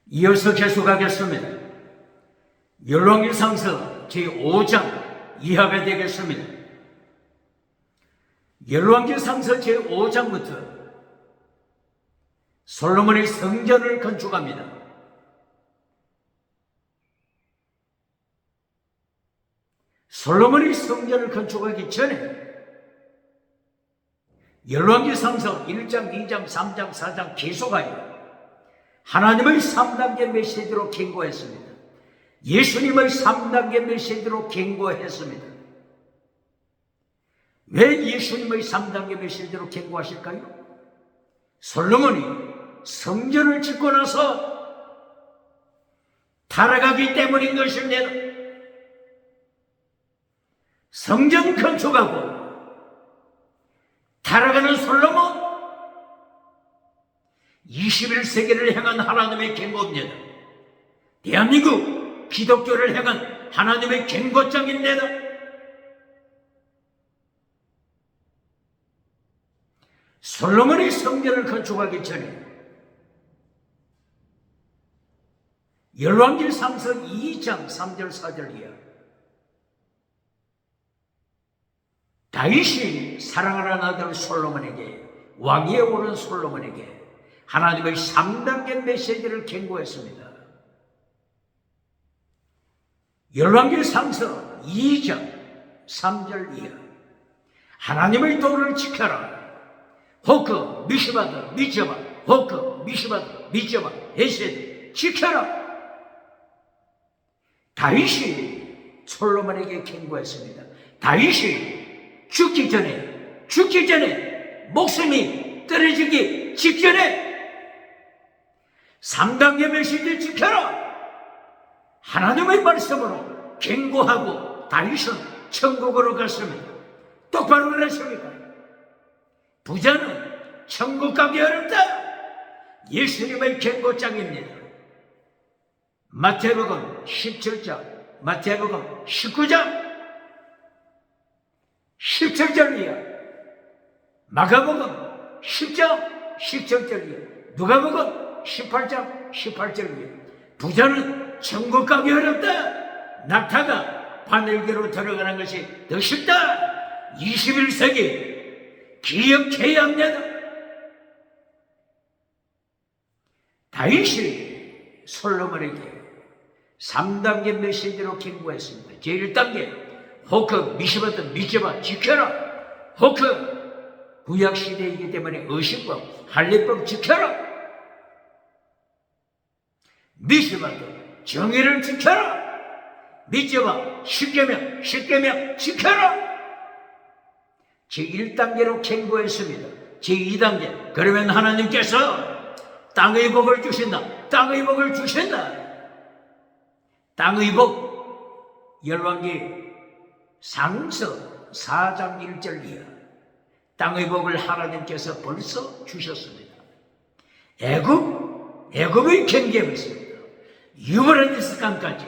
이어서 계속하겠습니다. 열왕기상서 제5장 이하가 되겠습니다. 열왕기상서 제5장부터 솔로몬이 성전을 건축합니다. 솔로몬이 성전을 건축하기 전에 열왕기상서 1장, 2장, 3장, 4장 계속하여 하나님의 3단계 메시지로 경고했습니다. 예수님의 3단계 메시지로 경고했습니다. 왜 예수님의 3단계 메시지로 경고하실까요? 솔로몬이 성전을 짓고 나서 타락하기 때문인 것입니다. 성전 건축하고 타락하는 솔로몬, 21세기를 향한 하나님의 경고입니다. 대한민국 기독교를 향한 하나님의 경고장입니다. 솔로몬이 성전을 건축하기 전에 열왕기상서 2장 3절 4절 이하 다윗이 사랑하는 아들 솔로몬에게, 왕위에 오른 솔로몬에게 하나님의 3단계 메시지를 경고했습니다. 열왕기상서 2장 3절 이하 하나님의 도를 지켜라. 호크 미시바드 미저바, 호크 미시바드 미저바 에세드 지켜라. 다윗이 솔로몬에게 경고했습니다. 다윗이 죽기 전에 목숨이 떨어지기 직전에 3단계 메시지 지켜라. 하나님의 말씀으로 경고하고 다윗은 천국으로 갔습니다. 똑바로 그랬습니까? 부자는 천국 가기 어렵다. 예수님의 경고장입니다. 마태복음 17장, 마태복음 19장 17절 이하, 마가복음 10장 17절 이하, 누가복음 18장 18절 이하. 부자는 천국 가기 어렵다. 낙타가 바늘기로 들어가는 것이 더 쉽다. 21세기 기억해야 합니다. 다윗이 솔로몬에게 3단계 메시지로 경고했습니다. 제1단계 호크 미시바드 미저바 지켜라. 호크 구약시대이기 때문에 의식법 할례법 지켜라. 미시바드 정의를 지켜라. 미저바 십계명 지켜라. 제1단계로 경고했습니다. 제2단계 그러면 하나님께서 땅의 복을 주신다. 땅의 복을 주신다. 땅의 복 열왕기 상서 4장 1절 이하 땅의 복을 하나님께서 벌써 주셨습니다. 애굽의 경계에서부터 유브라디스 강까지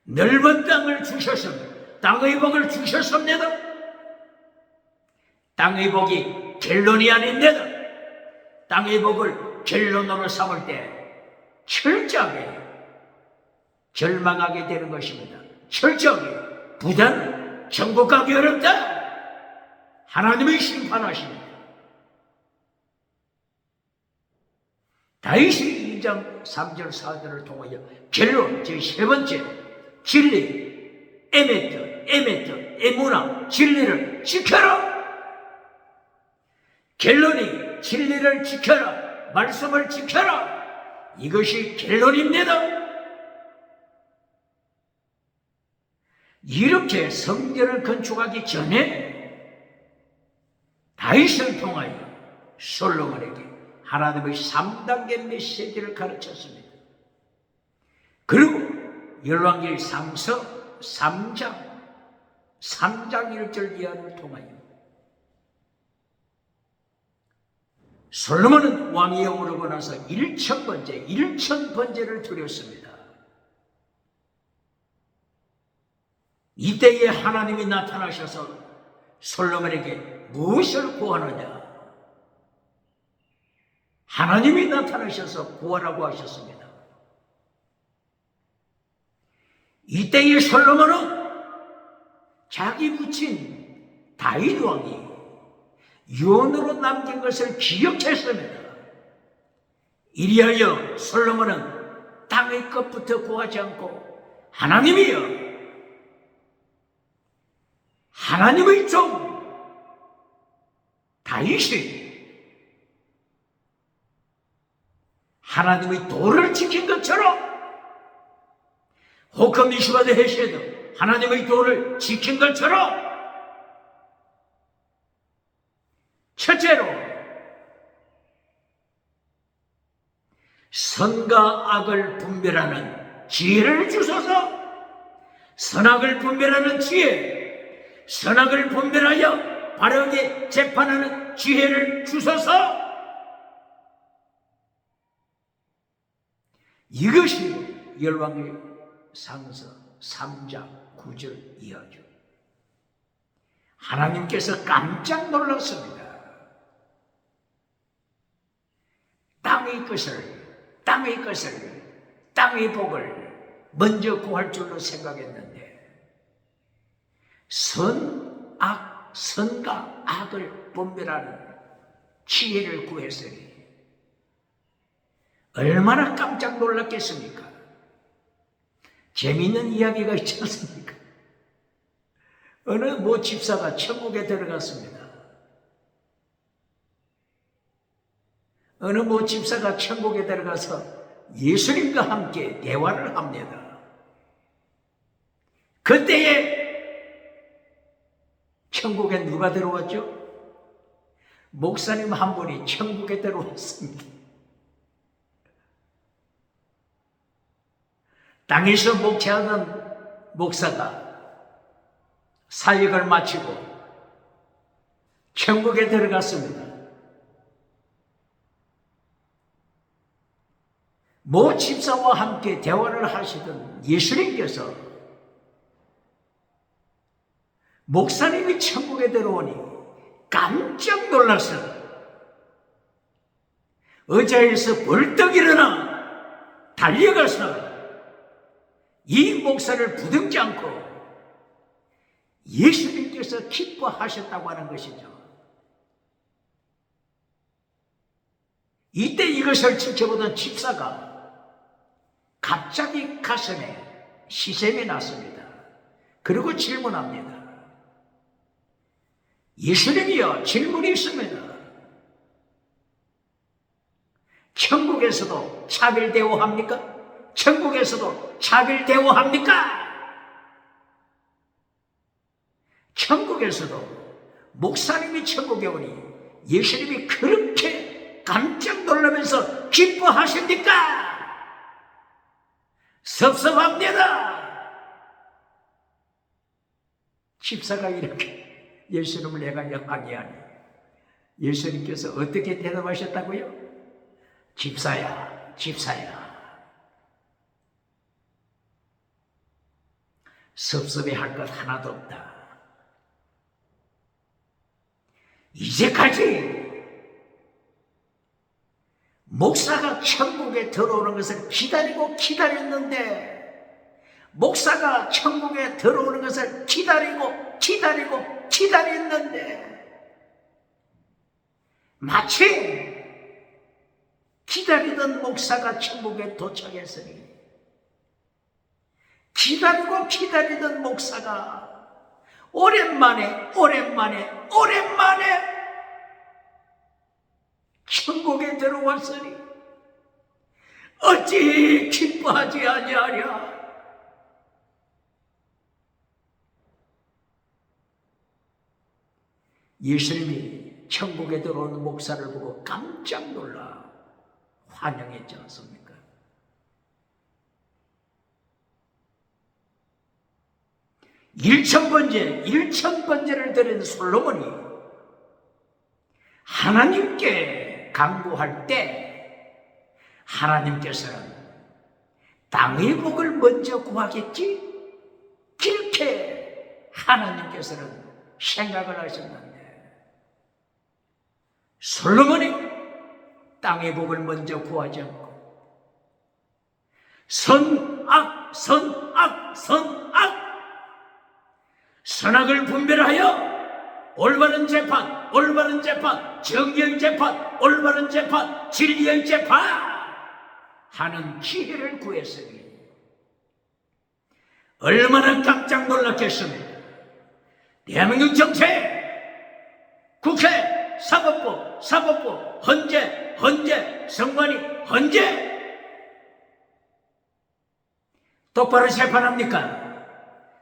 넓은 땅을 주셨습니다. 땅의 복을 주셨습니다. 땅의 복이 결론이 아닙니다. 땅의 복을 결론으로 삼을 때 철저하게 절망하게 되는 것입니다. 철저하게 부자는 천국 가기 어렵다. 하나님의 심판하십니다. 다윗이 2장 3절 4절을 통하여 결론 제3번째 진리 에메트 에무나 진리를 지켜라. 결론이 진리를 지켜라. 말씀을 지켜라. 이것이 결론입니다. 이렇게 성전을 건축하기 전에 다윗을 통하여 솔로몬에게 하나님의 3단계 메시지를 가르쳤습니다. 그리고 열왕기 상서 3장 1절 이하를 통하여 솔로몬은 왕위에 오르고 나서 1000번제를 드렸습니다. 이때에 하나님이 나타나셔서 솔로몬에게 무엇을 구하느냐? 하나님이 나타나셔서 구하라고 하셨습니다. 이때의 솔로몬은 자기 부친 다윗 왕이 유언으로 남긴 것을 기억했습니다. 이리하여 솔로몬은 땅의 끝부터 구하지 않고 하나님이여, 하나님의 종 다윗이 하나님의 도를 지킨 것처럼, 호크 미슈바드 헤시에도 하나님의 도를 지킨 것처럼, 첫째로 선과 악을 분별하는 지혜를 주소서. 선악을 분별하는 지혜, 선악을 분별하여 바르게 재판하는 지혜를 주소서. 이것이 열왕기상서 3장 9절 이하죠. 하나님께서 깜짝 놀랐습니다. 땅의 복을 먼저 구할 줄로 생각했는데 선과 악을 분별하는 지혜를 구했으니 얼마나 깜짝 놀랐겠습니까? 재미있는 이야기가 있지 않습니까? 어느 집사가 천국에 들어갔습니다. 어느 집사가 천국에 들어가서 예수님과 함께 대화를 합니다. 그때에 천국에 누가 들어왔죠? 목사님 한 분이 천국에 들어왔습니다. 땅에서 목회하던 목사가 사역을 마치고 천국에 들어갔습니다. 모 집사와 함께 대화를 하시던 예수님께서 목사님이 천국에 들어오니 깜짝 놀라서 의자에서 벌떡 일어나 달려가서 이 목사를 부둥지 않고 예수님께서 기뻐하셨다고 하는 것이죠. 이때 이것을 지켜보던 집사가 갑자기 가슴에 시샘이 났습니다. 그리고 질문합니다. 예수님이요, 질문이 있습니다. 천국에서도 차별 대우합니까? 천국에서도 차별 대우합니까? 천국에서도 목사님이 천국에 오니 예수님이 그렇게 깜짝 놀라면서 기뻐하십니까? 섭섭합니다. 집사가 이렇게 예수님을 내가 영광이하니 예수님께서 어떻게 대답하셨다고요? 집사야, 섭섭해할 것 하나도 없다. 이제까지 목사가 천국에 들어오는 것을 기다렸는데, 목사가 천국에 들어오는 것을 기다렸는데, 마침 기다리던 목사가 천국에 도착했으니 기다리던 목사가 오랜만에 천국에 들어왔으니 어찌 기뻐하지 아니하랴. 예수님이 천국에 들어오는 목사를 보고 깜짝 놀라 환영했지 않습니까? 일천번제를 드린 솔로몬이 하나님께 간구할 때 하나님께서는 땅의 복을 먼저 구하겠지? 그렇게 하나님께서는 생각을 하셨는데, 솔로몬이 땅의 복을 먼저 구하지 않고 선악, 선악, 선악, 선악을 분별하여 올바른 재판, 올바른 재판, 정의의 재판, 올바른 재판, 진리의 재판 하는 기회를 구했으니 얼마나 깜짝 놀랐겠습니까? 대한민국 정책, 국회, 사법부, 헌재, 선관위, 헌재 똑바로 재판합니까?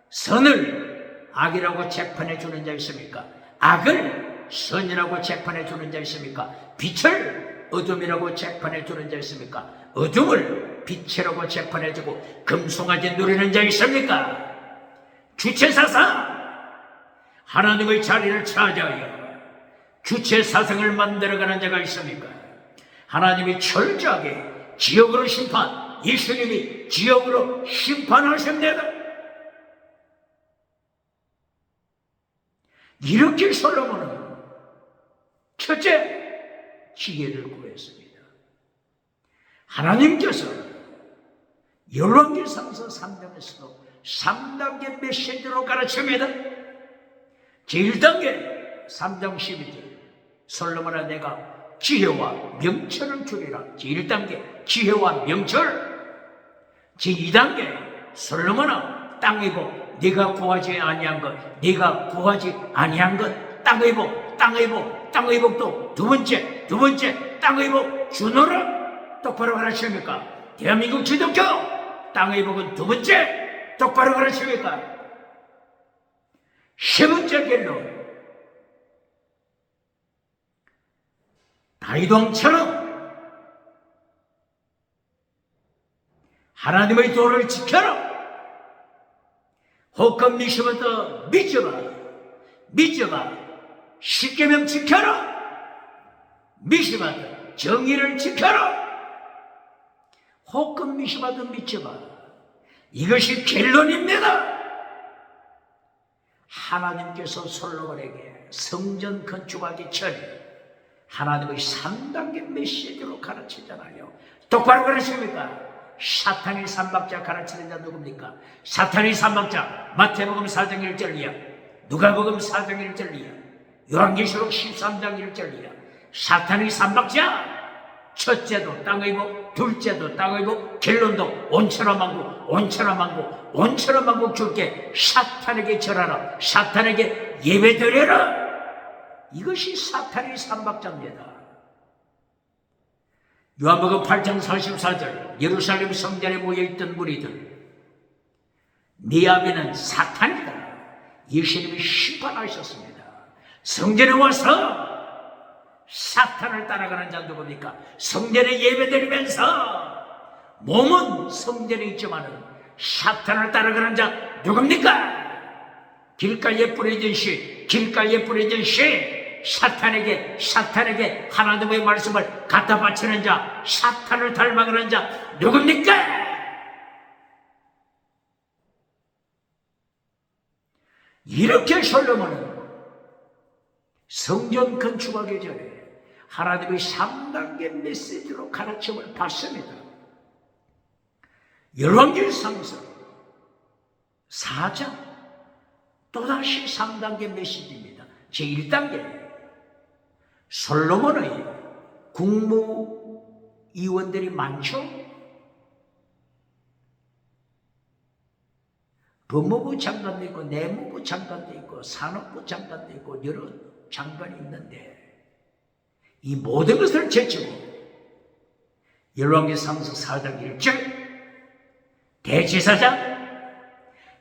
선을 악이라고 재판해 주는 자 있습니까? 악을 선이라고 재판해 주는 자 있습니까? 빛을 어둠이라고 재판해 주는 자 있습니까? 어둠을 빛이라고 재판해 주고 금송아지 누리는 자 있습니까? 주체사상 하나님의 자리를 차지하여 주체사상을 만들어가는 자가 있습니까? 하나님이 철저하게 지역으로 심판, 예수님이 지역으로 심판하십니다. 이렇게 솔로몬은 첫째 지혜를 구했습니다. 하나님께서 열왕기상서 3장에서도 3단계 메시지로 가르칩니다. 제1단계 3장 12절 솔로몬아 내가 지혜와 명철을 주리라. 제1단계 지혜와 명철. 제2단계 솔로몬아 땅의 복 네가 구하지 아니한 것, 네가 구하지 아니한 것, 땅의 복, 땅의 복, 땅의 복도 두 번째 땅의 복 주노라. 똑바로 가르칩니까? 대한민국 기독교 땅의 복은 두 번째 똑바로 가르칩니까? 세 번째 결론 다윗왕처럼 하나님의 도를 지켜라. 혹금 미시부터 믿져봐 십계명 지켜라. 미시바드 정의를 지켜라. 혹금 미시바드 믿져봐. 이것이 결론입니다. 하나님께서 솔로몬에게 성전 건축하기 전에 하나님의 3단계 메시지로 가르치잖아요. 똑바로 가르칩니까? 사탄의 삼박자 가르치는 자 누굽니까? 사탄의 삼박자 마태복음 4장 1절 이하, 누가복음 4장 1절 이하, 요한계시록 13장 1절 이하. 사탄의 삼박자 첫째도 땅의 복, 둘째도 땅의 복, 결론도 온천하 만국 줄게 사탄에게 절하라, 사탄에게 예배드려라. 이것이 사탄의 삼박자입니다. 요한복음 8장 44절 예루살렘 성전에 모여있던 무리들, 네 아비는 사탄이다. 예수님이 심판하셨습니다. 성전에 와서 사탄을 따라가는 자 누굽니까? 성전에 예배드리면서 몸은 성전에 있지만은 사탄을 따라가는 자 누굽니까? 길가에 뿌려진 씨, 사탄에게 하나님의 말씀을 갖다 바치는 자, 사탄을 닮아가는 자 누굽니까? 이렇게 솔로몬은 성전 건축하기 전에 하나님의 3단계 메시지로 가르침을 받습니다. 열왕기상서 4장 또다시 3단계 메시지입니다. 제1단계 솔로몬의 국무위원들이 많죠. 법무부 장관도 있고 내무부 장관도 있고 산업부 장관도 있고 여러 장관이 있는데 이 모든 것을 제치고 열왕기상서 4장 1절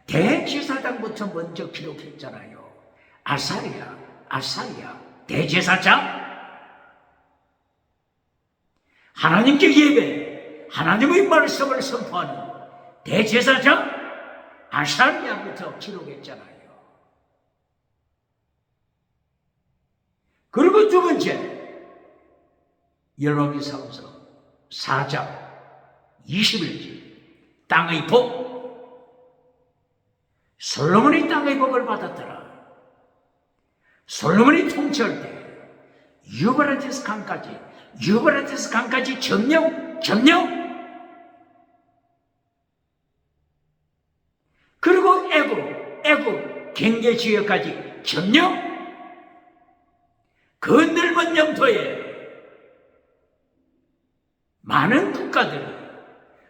대제사장부터 먼저 기록했잖아요. 아사리야 대제사장, 하나님께 예배, 하나님의 말씀을 선포하는 대제사장 아사리야부터 기록했잖아요. 그리고 두 번째 열왕기상서 4장 21절 땅의 복. 솔로몬이 땅의 복을 받았더라. 솔로몬이 통치할 때 유브라디스 강까지 유브라데스 강까지 점령. 그리고 애굽 경계 지역까지 점령. 그 넓은 영토에 많은 국가들이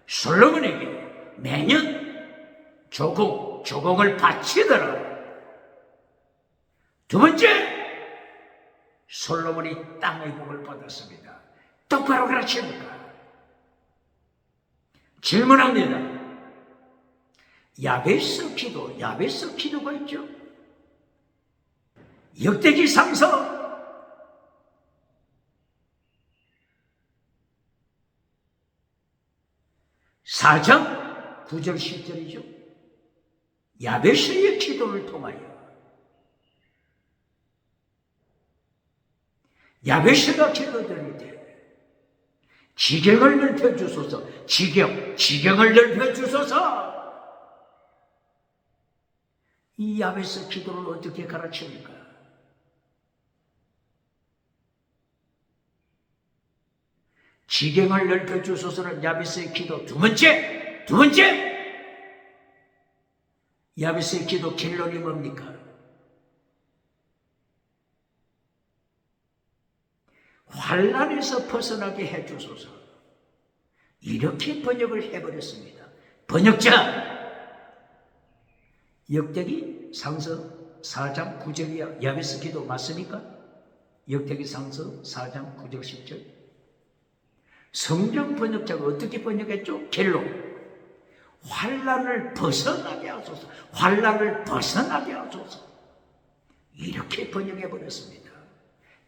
솔로몬에게 매년 조공을 바치더라. 두 번째, 솔로몬이 땅의 복을 받았습니다. 똑바로 가르칩니까? 질문합니다. 야베스 기도가 있죠. 역대기 3서 4장 9절 10절이죠. 야베스의 기도를 통하여 야베스가 기도드릴 때 지경을 넓혀주소서. 지경을 넓혀주소서. 이 야베스 기도를 어떻게 가르칩니까? 지경을 넓혀주소서는 야베스의 기도. 두 번째, 야베스의 기도 결론이 뭡니까? 환난에서 벗어나게 해주소서. 이렇게 번역을 해버렸습니다. 번역자, 역대기 상서 4장 9절이야 야베스 기도 맞습니까? 역대기 상서 4장 9절 10절. 성경 번역자가 어떻게 번역했죠? 결론, 환난을 벗어나게 하소서. 환난을 벗어나게 하소서. 이렇게 번역해버렸습니다.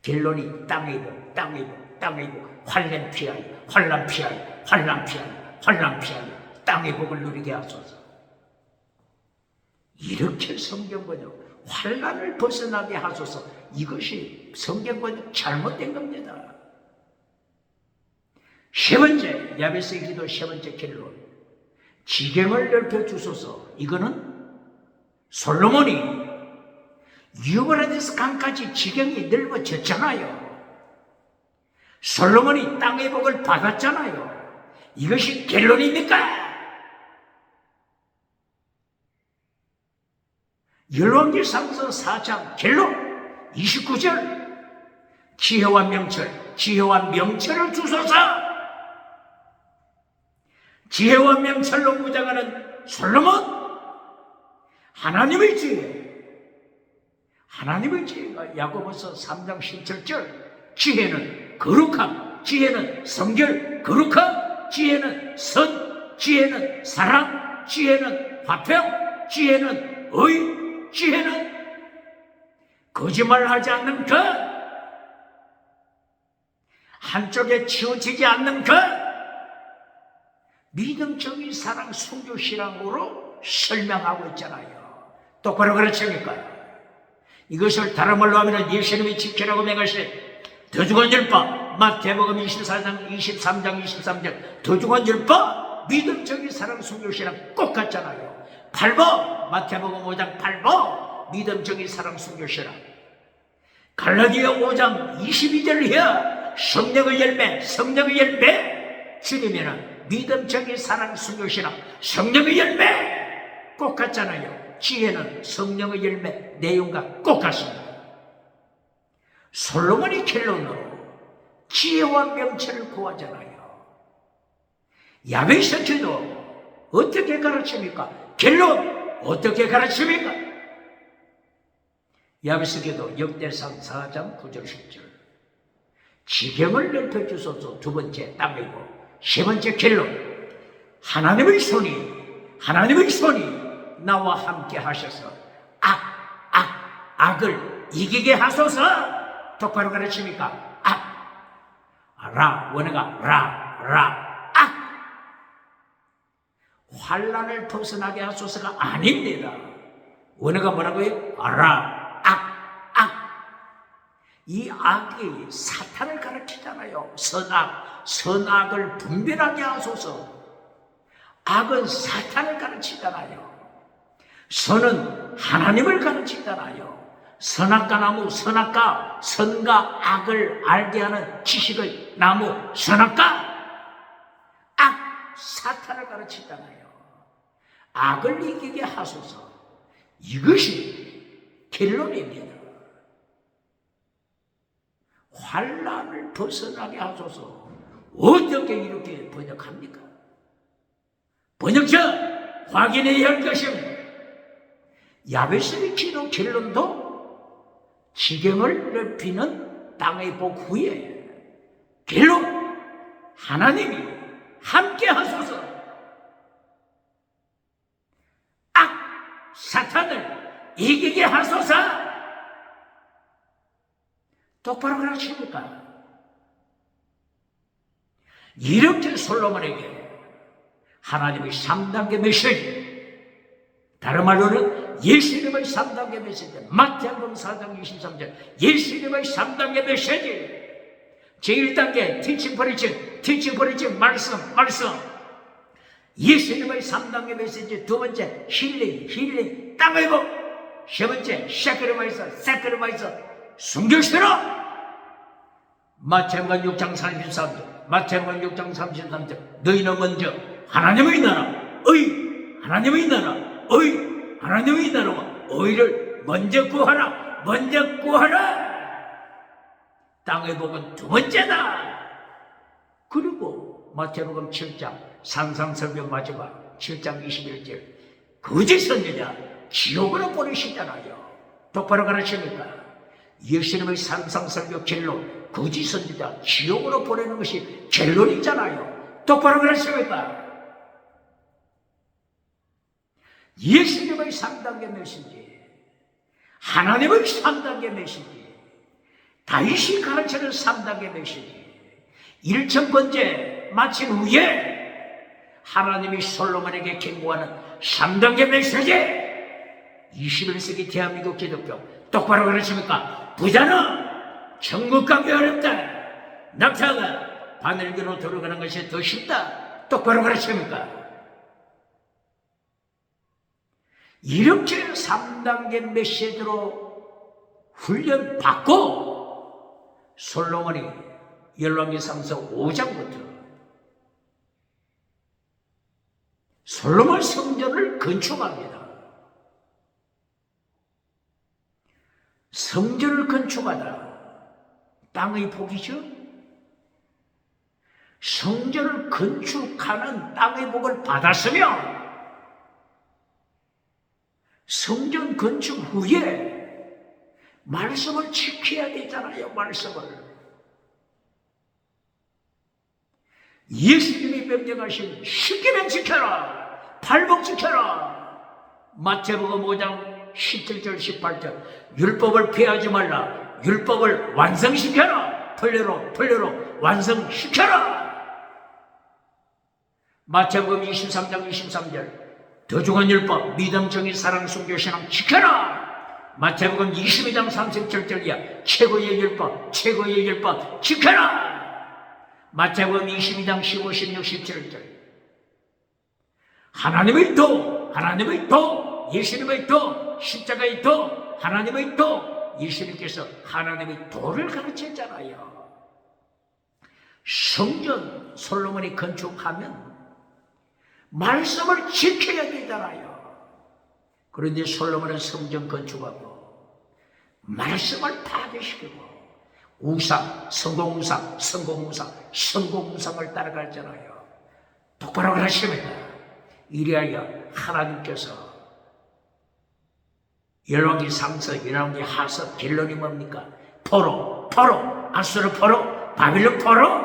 결론이 땅의 복, 환난 피하여 땅의 복을 누리게 하소서. 이렇게 성경 번역, 환난을 벗어나게 하소서. 이것이 성경 번역 잘못된 겁니다. 세 번째, 야베스의 기도 세 번째 결론, 지경을 넓혀주소서. 이거는 솔로몬이 유브라데스 강까지 지경이 넓어졌잖아요. 솔로몬이 땅의 복을 받았잖아요. 이것이 결론입니까? 열왕기상서 4장 결론 29절, 지혜와 명철을 주소서. 지혜와 명철로 무장하는 솔로몬, 하나님의 지혜가 야고보서 3장 17절, 지혜는 거룩함, 지혜는 성결, 거룩함, 지혜는 선, 지혜는 사랑, 지혜는 화평, 지혜는 의, 지혜는 거짓말하지 않는 것, 한쪽에 치우치지 않는 것, 믿음, 정의, 사랑, 순교, 신앙으로 설명하고 있잖아요. 똑바로 가르칩니까? 이것을 다른 말로 하면 예수님이 지키라고 명하신 더 중한 율법, 마태복음 24장 23절 더 중한 율법, 믿음, 정의, 사랑, 순교, 신앙 꼭 같잖아요. 8번, 마태복음 5장 8번, 믿음, 정의, 사랑, 순교, 신앙. 갈라디아 5장 22절 이하 성령의 열매 줄이면은 믿음, 정의, 사랑, 순교, 신앙, 성령의 열매 꼭 같잖아요. 지혜는 성령의 열매 내용과 꼭 같습니다. 솔로몬이 결론으로 지혜와 명철을 구하잖아요. 야베스 기도 어떻게 가르칩니까? 결론 어떻게 가르칩니까? 야베스 기도 역대상 4장 9절 10절, 지경을 넓혀주소서. 두 번째, 땅의 복. 세 번째 결론, 하나님의 손이 나와 함께 하셔서 악을 이기게 하소서. 똑바로 가르칩니까? 환난을 벗어나게 하소서가 아닙니다. 원어가 뭐라고요? 이 악이 사탄을 가르치잖아요. 선악을 분별하게 하소서. 악은 사탄을 가르치잖아요. 선은 하나님을 가르치잖아요. 선악과 나무, 선악과, 선과 악을 알게 하는 지식의 나무, 선악과, 악, 사탄을 가르치잖아요. 악을 이기게 하소서. 이것이 결론입니다. 환난을 벗어나게 하소서. 어떻게 이렇게 번역합니까? 번역자 확인해야 할 것입니다. 야베스의 기도 결론도 지경을 넓히는 땅의 복 후에 결론 하나님이 함께 하소서. 악 사탄을 이기게 하소서. 똑바로 가르칩니까? 이렇게 솔로몬에게 하나님의 3단계 메시지, 다른 말로는 예수님의 3단계 메시지, 마태복음 4장 23절 예수님의 3단계 메시지, 제1단계 teaching preaching 말씀 예수님의 3단계 메시지, 두 번째 힐링 땅의 복, 세 번째 sacrifice 순교시로 마태복음 6장 33절 너희는 먼저 하나님의 나라와 의를 먼저 구하라. 땅의 복은 두 번째다. 그리고 마태복음 7장 산상설교 마지막 7장 21절 거짓 선지자 지옥으로 보내시잖아요. 똑바로 가르칩니까? 예수님의 산상설교 결론, 거짓 선지자 지옥으로 보내는 것이 결론이잖아요. 똑바로 가르칩니까? 예수님의 3단계 메시지, 하나님의 3단계 메시지, 다윗이 가르치는 3단계 메시지, 1,000번째 마친 후에 하나님이 솔로몬에게 경고하는 3단계 메시지, 21세기 대한민국 기독교 똑바로 가르칩니까? 부자는 천국 가기 어렵다. 낙타가 바늘기로 들어가는 것이 더 쉽다. 똑바로 가르칩니까? 이렇게 3단계 메시지로 훈련받고 솔로몬이 열왕기상서 5장부터 솔로몬 성전을 건축합니다. 성전을 건축하다 땅의 복이죠. 성전을 건축하는 땅의 복을 받았으며 성전 건축 후에 말씀을 지켜야 되잖아요. 말씀을 예수님이 명령하신 10계명 지켜라, 팔복 지켜라. 마태복음 5장 17절 18절 율법을 폐하지 말라. 율법을 완성시켜라. 풀례로 완성시켜라. 마태복음 23장 23절 더 중한 율법 믿음 정의 사랑 순교 신앙 지켜라. 마태복음 22장 37절이야 최고의 율법 지켜라. 마태복음 22장 15, 16, 17절 하나님의 도 예수님의 도 십자가의 도 하나님의 도 예수님께서 하나님의 도를 가르쳤잖아요. 성전 솔로몬이 건축하면 말씀을 지켜야 되잖아요. 그런데 솔로몬은 성전 건축하고 말씀을 파괴시키고 우상, 성공우상을 따라갔잖아요. 똑바로 하십니다. 이리하여 하나님께서 열왕기상서, 열왕기하서 결론이 뭡니까? 포로, 아수르 포로, 바빌론 포로.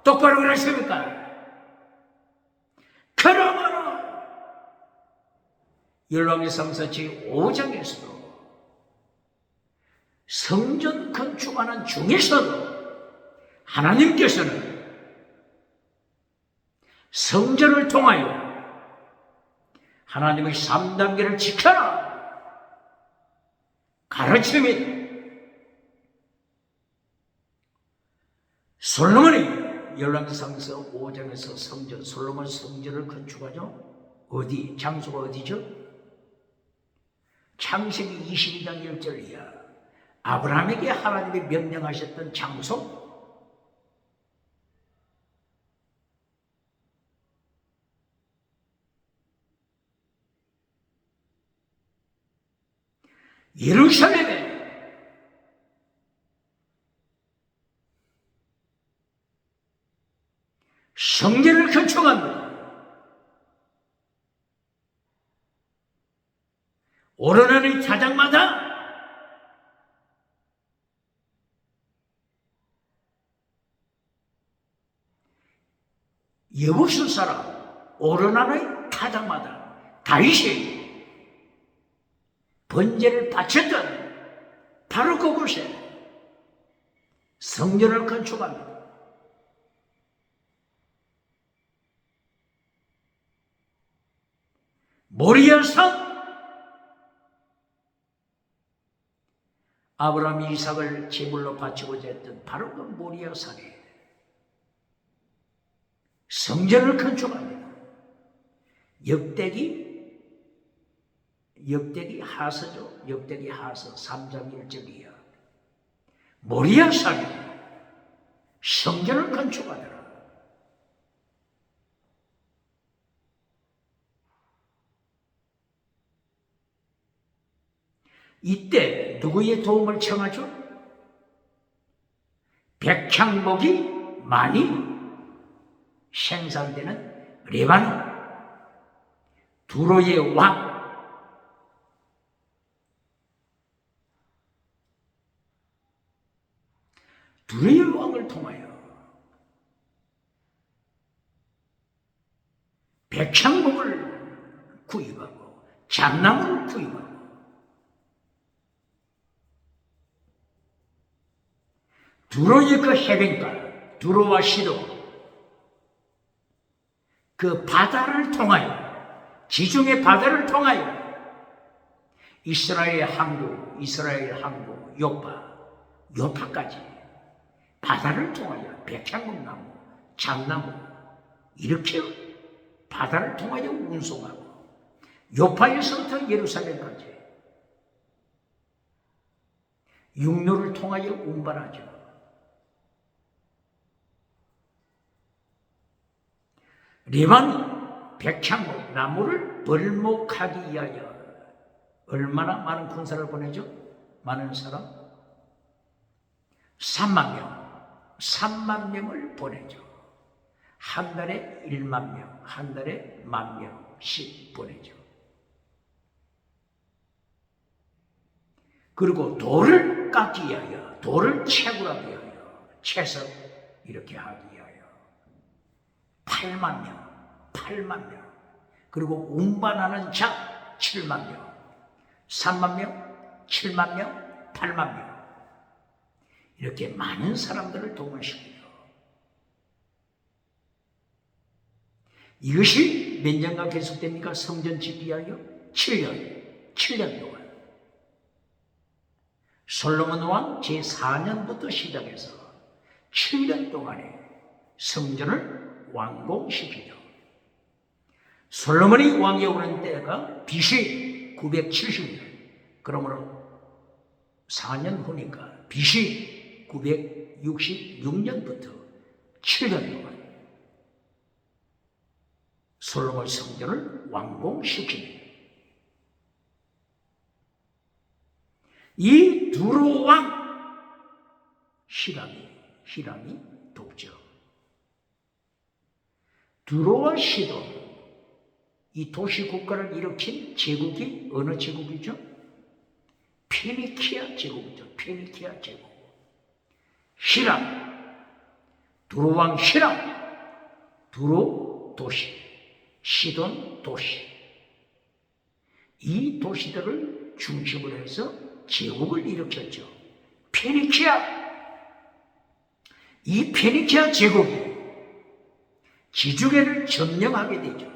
똑바로 하십니까? 그러므로 열왕기상서 제5장에서도 성전 건축하는 중에서도 하나님께서는 성전을 통하여 하나님의 3단계를 지켜라 가르칩니다. 솔로몬이 열왕기상서 5장에서 성전, 솔로몬 성전을 건축하죠. 어디? 장소가 어디죠? 창세기 22장 1절이야. 아브라함에게 하나님이 명령하셨던 장소, 예루살렘에 성전을 건축합니다. 오르내린 타작마다 여부수 사람 오르내린 타작마다 다윗이 번제를 바쳤던 바로 그곳에 성전을 건축합니다. 모리아산, 아브라함이 이삭을 제물로 바치고자 했던 바로 그 모리아산에 성전을 건축합니다. 역대기 하서죠. 역대기 하서 3장 1절이야. 모리아산에 성전을 건축하더라. 이때 누구의 도움을 청하죠? 백향목이 많이 생산되는 레바논 두로의 왕, 두로의 왕을 통하여 백향목을 구입하고 잣나무를 구입하고 두로의 그 해변가, 두로와 시도, 그 바다를 통하여, 지중해 바다를 통하여 이스라엘 항구, 요파까지 바다를 통하여 백향목나무, 잣나무 이렇게 바다를 통하여 운송하고 요파에서부터 예루살렘까지 육로를 통하여 운반하죠. 레바논 백향목 나무를 벌목하기 위하여 얼마나 많은 군사를 보내죠? 많은 사람? 3만 명을 보내죠. 한 달에 1만 명, 한 달에 10,000명씩 보내죠. 그리고 돌을 깎기 위하여, 돌을 채굴하기 위하여, 채석 이렇게 하기 위하여 8만 명. 그리고 운반하는 자 7만 명. 3만 명, 7만 명, 8만 명. 이렇게 많은 사람들을 동원시키죠. 이것이 몇 년간 계속됩니까? 성전 짓기 위하여 7년 동안. 솔로몬 왕 제4년부터 시작해서 7년 동안에 성전을 완공시키죠. 솔로몬이 왕이 오른 때가 BC 970년. 그러므로 4년 후니까 BC 966년부터 7년 동안 솔로몬 성전을 완공시킵니다. 이 두로 왕 히람이 돕죠. 두로와 시돈, 이 도시 국가를 일으킨 제국이 어느 제국이죠? 페니키아 제국이죠. 페니키아 제국. 두로 왕 히람, 두로 도시, 시돈 도시. 이 도시들을 중심으로 해서 제국을 일으켰죠. 이 페니키아 제국이 지중해를 점령하게 되죠.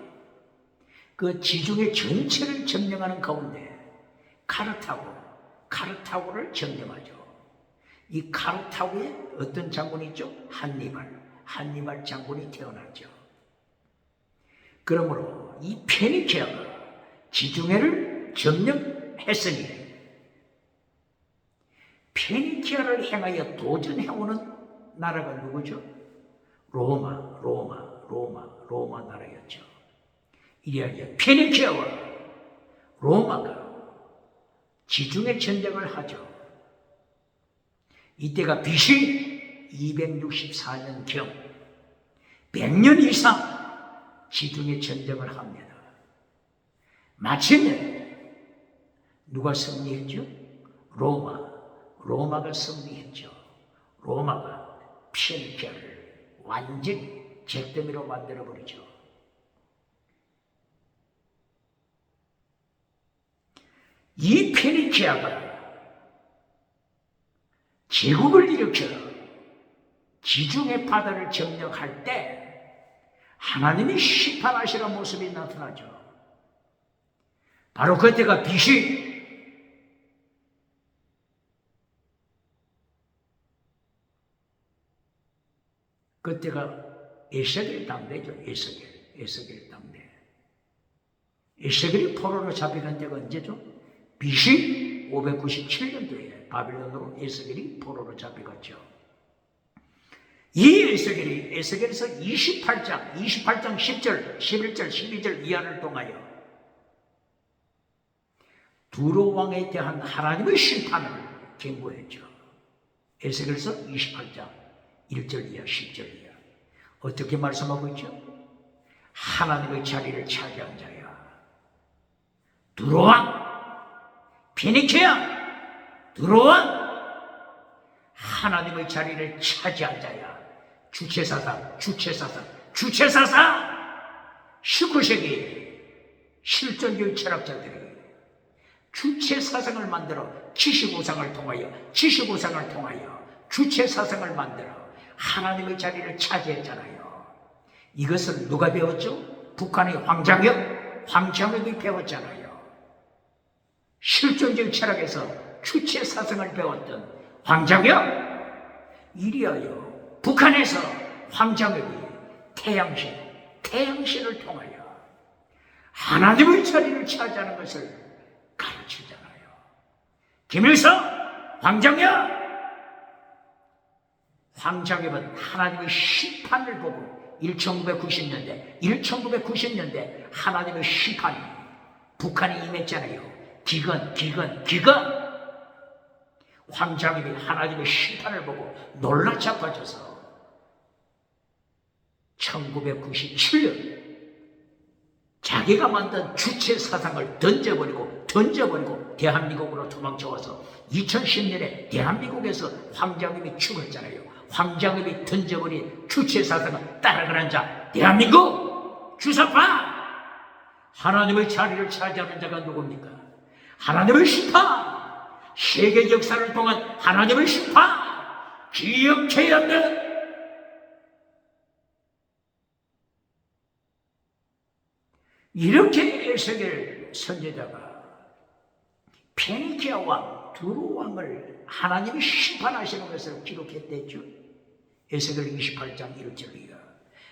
그 지중해 전체를 점령하는 가운데 카르타고를 점령하죠. 이 카르타고에 어떤 장군이 있죠? 한니발 장군이 태어났죠. 그러므로 이 페니키아가 지중해를 점령 했으니 페니키아를 향하여 도전해오는 나라가 누구죠? 로마 나라였죠. 이래야 페니키아와 로마가 지중해 전쟁을 하죠. 이때가 BC 264년경 100년 이상 지중해 전쟁을 합니다. 마침내 누가 승리했죠? 로마가 승리했죠. 로마가 페니키아를 완전히 잿더미로 만들어버리죠. 이 페니키아가 제국을 일으켜 지중해 바다를 점령할 때 하나님이 심판하시는 모습이 나타나죠. 바로 그때가 BC 그때가 에스겔 당대죠. 에스겔 당대. 에스겔이 포로로 잡혀간 때가 언제죠? BC 597년도에 바빌론으로 에스겔이 포로로 잡혀갔죠. 이 에스겔에서 28장 10절, 11절, 12절 이하를 통하여 두로 왕에 대한 하나님의 심판을 경고했죠. 에스겔에서 28장 1절 이하, 10절 이하. 어떻게 말씀하고 있죠? 하나님의 자리를 차지한 자야. 두로 왕, 페니키아, 두로 왕, 하나님의 자리를 차지한 자야. 주체사상. 19세기 실존주의 철학자들이 주체사상을 만들어 지식우상을 통하여 주체사상을 만들어 하나님의 자리를 차지했잖아요. 이것을 누가 배웠죠? 북한의 황장엽이 배웠잖아요. 실존주의 철학에서 주체사상을 배웠던 황장엽, 이리하여 북한에서 황장엽이 태양신을 통하여 하나님의 자리를 차지하는 것을 가르치잖아요. 김일성, 황장엽은 하나님의 심판을 보고 1990년대 하나님의 심판이 북한에 임했잖아요. 기근. 황장엽이 하나님의 심판을 보고 놀라 자빠져서 1997년 자기가 만든 주체 사상을 던져버리고 대한민국으로 도망쳐와서 2010년에 대한민국에서 황장엽이 죽었잖아요. 황장엽이 던져버린 주체 사상을 따라가는 자, 대한민국 주사파! 하나님의 자리를 차지하는 자가 누굽니까? 하나님의 심판! 세계 역사를 통한 하나님의 심판! 기억해야 한다! 이렇게 에스겔 선지자가 페니키아 왕, 두로 왕을 하나님이 심판하시는 것을 기록했댔죠. 에스겔 28장 1절이야.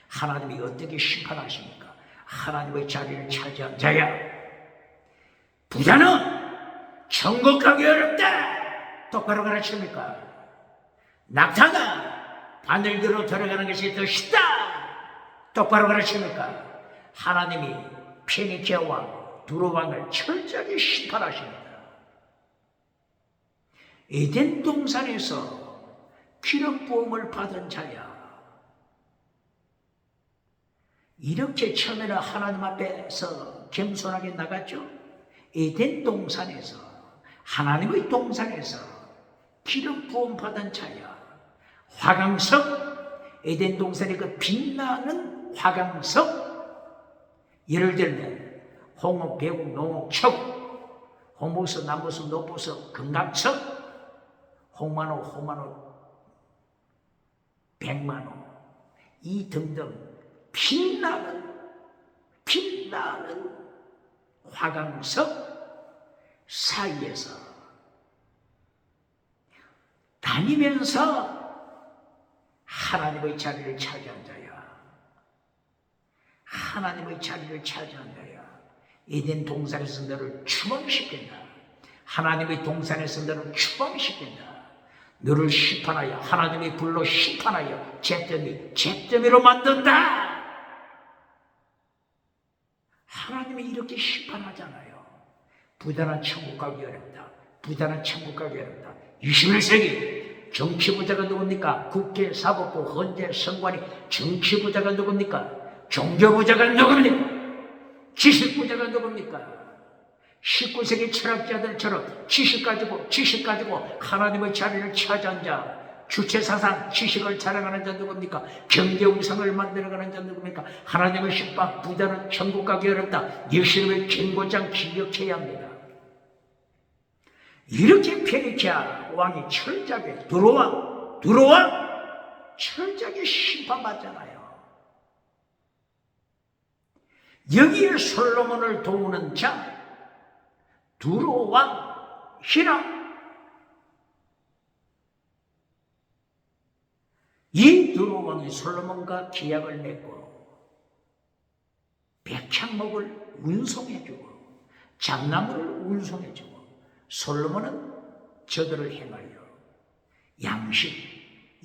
하나님이 어떻게 심판하십니까? 하나님의 자리를 차지한 자야. 부자는 천국 가기 어렵다. 똑바로 가르칩니까? 낙타가 바늘기로 들어가는 것이 더 쉽다. 똑바로 가르칩니까? 하나님이 페니키아 왕, 두로 왕을 철저하게 심판하십니다. 에덴 동산에서 기름부음을 받은 자야. 이렇게 처음에는 하나님 앞에서 겸손하게 나갔죠. 에덴 동산에서, 하나님의 동산에서 기름부음 받은 자야. 화강석, 에덴 동산의 그 빛나는 화강석. 예를 들면 홍옥, 배국, 농옥, 척, 홍보석, 남보석, 노보석, 금강석, 홍만호, 백만호, 이 등등 빛나는 화강석 사이에서 다니면서 하나님의 자리를 차지한 자야. 하나님의 자리를 차지한 자야. 에덴 동산에서 너를 추방시킨다. 하나님의 동산에서 너를 추방시킨다. 너를 심판하여 하나님의 불로 심판하여 잿더미로 만든다. 하나님이 이렇게 심판하잖아요. 부단한 천국 가기 어렵다. 부단한 천국 가기 어렵다. 21세기 정치부자가 누굽니까? 국회, 사법부, 헌재, 선관위. 정치부자가 누굽니까? 종교부자가 누굽니까? 지식부자가 누굽니까? 19세기 철학자들처럼 지식 가지고 하나님의 자리를 차지한 자, 주체사상, 지식을 자랑하는 자 누굽니까? 경제우상을 만들어가는 자 누굽니까? 하나님의 십박 부자는 천국 가기 어렵다. 예수님의 경고장 기억해야 합니다. 이렇게 페르시아 왕이 철저하게 두로왕 철저하게 심판받잖아요. 여기에 솔로몬을 도우는 자 두로왕 히람, 이 두로왕이 솔로몬과 계약을 맺고 백향목을 운송해주고 잣나무를 운송해주고 솔로몬은 저들을 행하여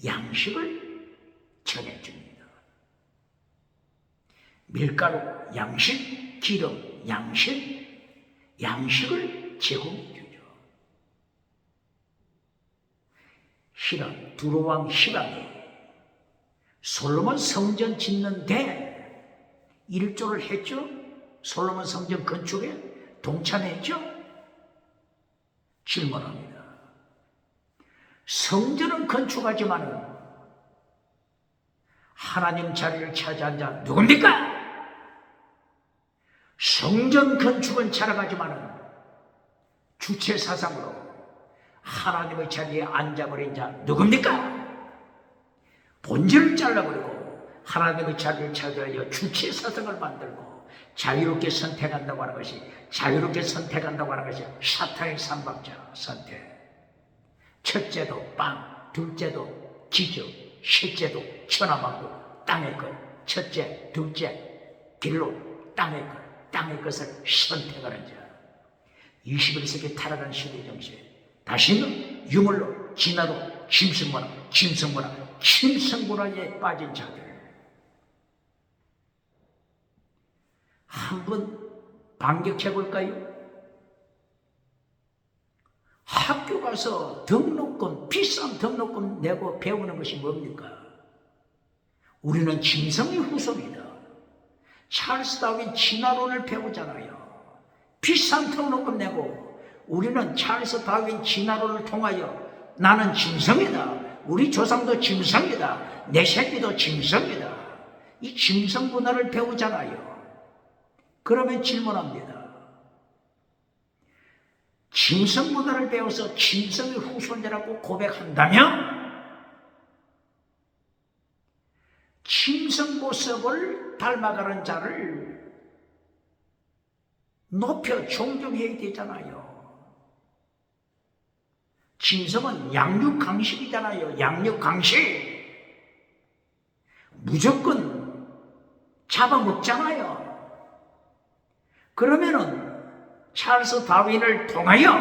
양식을 전해줍니다. 밀가루, 양식, 기름, 양식을 제공해주죠. 히람, 두로왕 히람이 솔로몬 성전 짓는데 일조를 했죠. 솔로몬 성전 건축에 동참했죠. 질문합니다. 성전은 건축하지만 하나님 자리를 차지한 자 누굽니까? 성전 건축은 잘하지만 주체 사상으로 하나님의 자리에 앉아버린 자 누굽니까? 본질을 잘라버리고 하나님의 자리를 차지하여 주체 사상을 만들고 자유롭게 선택한다고 하는 것이 사탄의 삼박자 선택. 첫째도 빵, 둘째도 기적, 셋째도 천하만국, 땅의 것. 첫째, 둘째, 길로 땅의 것. 땅의 것을 선택하는 자. 21세기 타락한 시대 정신. 다시는 유물로, 진화로, 짐승문화에 빠진 자들. 한번 반격해 볼까요? 학교 가서 비싼 등록금 내고 배우는 것이 뭡니까? 우리는 짐승의 후손이다. 찰스 다윈 진화론을 배우잖아요. 비싼 등록금 내고 우리는 찰스 다윈 진화론을 통하여 나는 짐승이다. 우리 조상도 짐승이다. 내 새끼도 짐승이다. 이 짐승 문화를 배우잖아요. 그러면 질문합니다. 짐승 문화를 배워서 짐승의 후손이라고 고백한다면 짐승 모습을 닮아가는 자를 높여 존경해야 되잖아요. 짐승은 양육 강식이잖아요. 양육 강식. 무조건 잡아먹잖아요. 그러면은 찰스 다윈을 통하여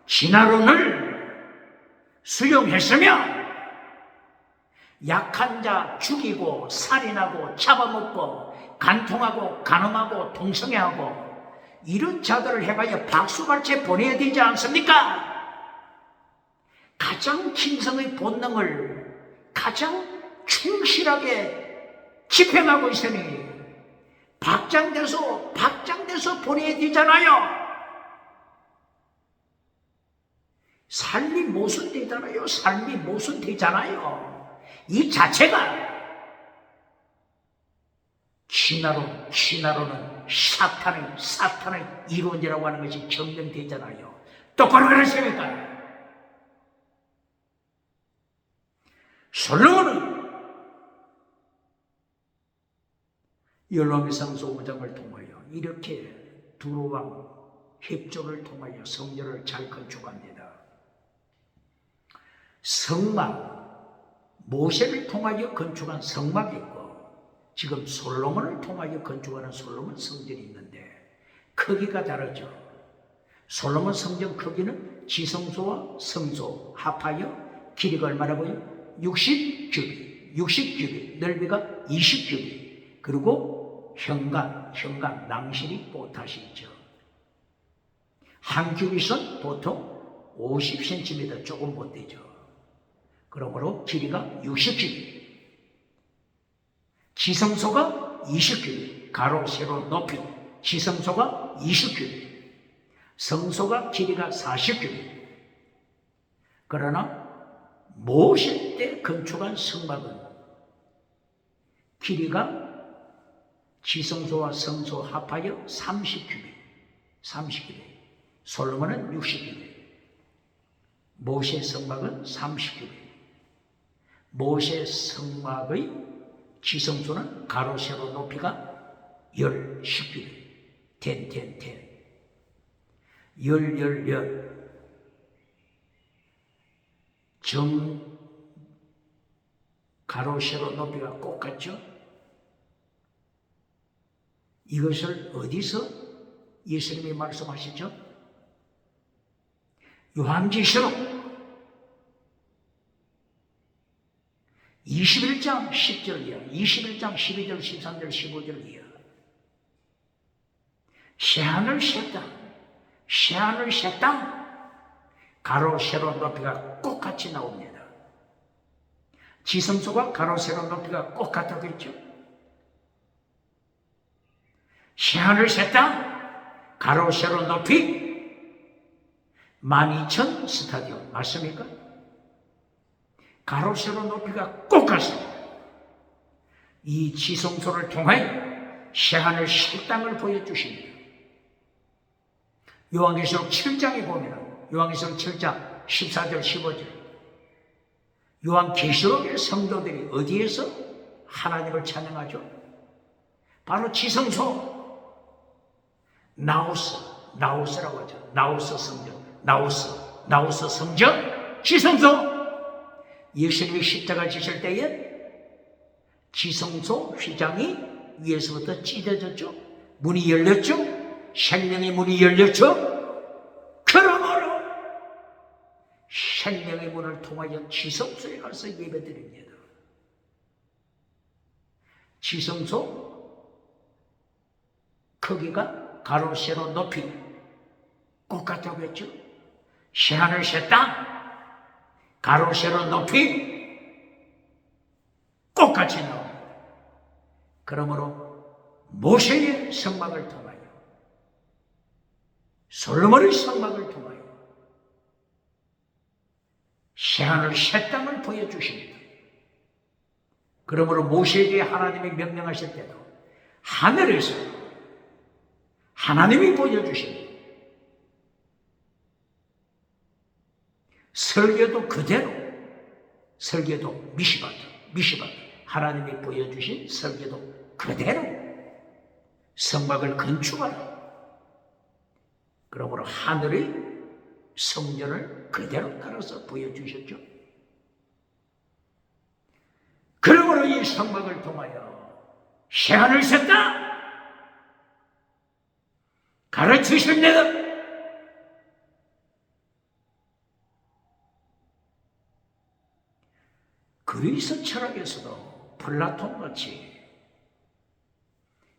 진화론을 수용했으며 약한 자 죽이고 살인하고 잡아먹고 간통하고 간음하고 동성애하고 이런 자들을 행하여 박수갈채 보내야 되지 않습니까? 가장 짐승의 본능을 가장 충실하게 집행하고 있으니 박장돼서 보내야 되잖아요. 삶이 모순되잖아요. 이 자체가 진화론은 사탄의 이론이라고 하는 것이 증명되잖아요. 똑바로 그러십니까? 솔로몬은 열왕기상서 5장을 통하여 이렇게 두로왕 협조를 통하여 성전을 잘 건축합니다. 성막, 모세를 통하여 건축한 성막이 있고 지금 솔로몬을 통하여 건축하는 솔로몬 성전이 있는데 크기가 다르죠. 솔로몬 성전 크기는 지성소와 성소 합하여 길이가 얼마라고요? 60규빗, 60규빗, 넓이가 20규빗, 그리고 현관, 낭실이 뽀탓이 있죠. 한 규빗은 보통 50cm 조금 못 되죠. 그러므로 길이가 60규빗, 지성소가 20규빗, 가로 세로 높이, 지성소가 20규빗, 성소가 길이가 40규빗. 그러나 모세 때 건축한 성막은 길이가 지성소와 성소 합하여 30규빗, 솔로몬은 60규빗, 모세 성막은 30규빗. 모세 성막의 지성소는 가로 세로 높이가 10규빗, 10. 가로 세로 높이가 똑같죠? 이것을 어디서 예수님이 말씀하시죠? 요한계시록 21장 10절 이하, 21장 12절, 13절, 15절 이하. 새하늘 새 땅, 가로 세로 높이가 똑같이 나옵니다. 지성소가 가로 세로 높이가 똑같다고 했죠. 새하늘 새 땅, 가로 세로 높이 12,000 스타디온 맞습니까? 가로 세로 높이가 똑같습니다. 이 지성소를 통하여 새하늘 새 땅을 보여주십니다. 요한계시록 7장에 보면 요한계시록 7장 14절 15절 요한계시록의 성도들이 어디에서 하나님을 찬양하죠? 바로 지성소 나우스라고 하죠. 나우스 성전 지성소. 예수님이 십자가 지실 때에 지성소 휘장이 위에서부터 찢어졌죠. 문이 열렸죠. 생명의 문이 열렸죠. 그러므로 생명의 문을 통하여 지성소에 가서 예배드립니다. 지성소 크기가 가로 세로 높이 똑같다고 했죠. 새하늘 새 땅 가로 세로 높이 똑같이 나옵니다. 그러므로 모세의 성막을 통하여 솔로몬의 성막을 통하여 새하늘 새 땅을 보여주십니다. 그러므로 모세에게 하나님이 명령하실 때도 하늘에서 하나님이 보여주십니다. 설교도 그대로, 설교도 미시바드 하나님이 보여주신 설교도 그대로 성막을 건축하라. 그러므로 하늘의 성전을 그대로 따라서 보여주셨죠. 그러므로 이 성막을 통하여 새하늘 새 땅 가르치십니다. 그리스 철학에서도 플라톤같이